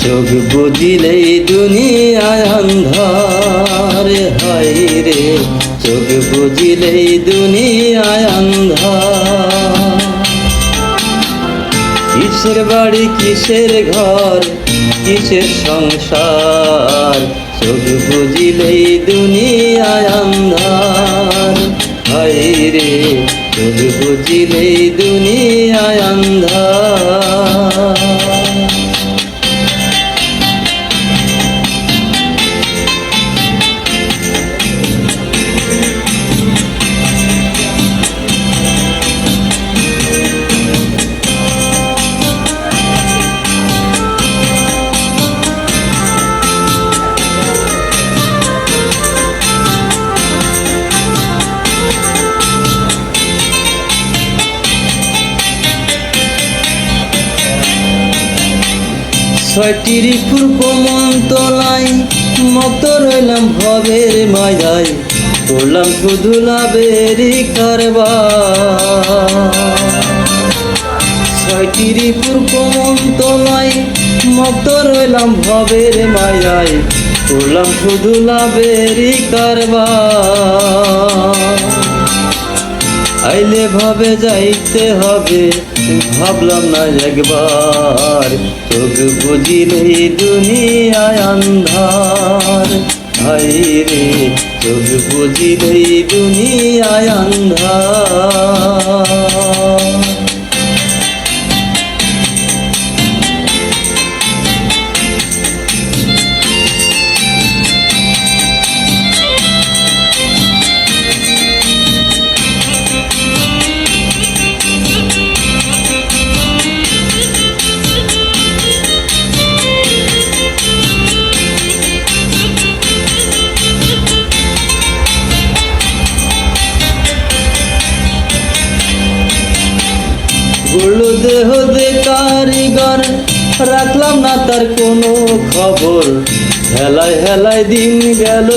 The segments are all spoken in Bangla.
চোখ বুঝিলেই দুনিয়ায় আন্ধার, হায় রে চোখ বুঝিলেই দুনিয়ায় আন্ধার। কিসের বাড়ি কিসের ঘর কিসের সংসার, চোখ বুঝিলেই দুনিয়ায় আন্ধার, হায় রে চোখ বুঝিলেই দুনিয়ায় আন্ধার। ছয়টির পূর্ব মন্তলায় মত রইলাম ভবের মায়ায়, করলাম শুধু লাভেরই কারবার। ছয়টির পূর্ব মন্তলায় মত রইলাম ভবের মায়ায়, করলাম শুধু লাভেরই কারবার। আইলে ভাবে যাইতে হবে ভাবলাম না একবার, চোখ বুঝিলেই দুনিয়ায় আন্ধার, হায় রে চোখ বুঝিলেই দুনিয়ায় আন্ধার। গড়লো দেহ দে কারিগর, রাখলাম না তার কোনো খবর, হেলায় হেলায় দিন গেল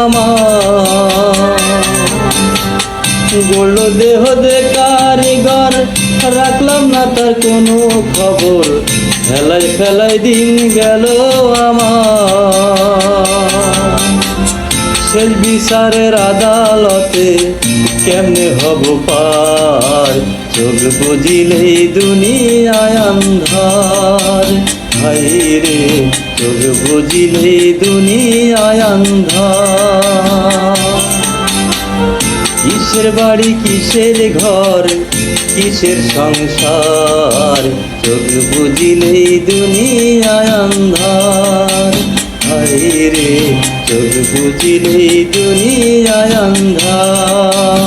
আমার। গড়লো দেহ দে কারিগর, রাখলাম না তার কোনো খবর, হেলায় ফেলায় দিন গেল আমার। শেষ বিচারের আদালতে কেমনে হব পার, চোখ বুঝিলেই দুনিয়ায় আন্ধার, হায় রে চোখ বুঝিলেই দুনিয়ায় আন্ধার। কিসের বাড়ি কিসের ঘর কিসের সংসার, চোখ বুঝিলেই দুনিয়ায় আন্ধার, হায় রে চোখ বুঝিলেই দুনিয়ায় আন্ধার।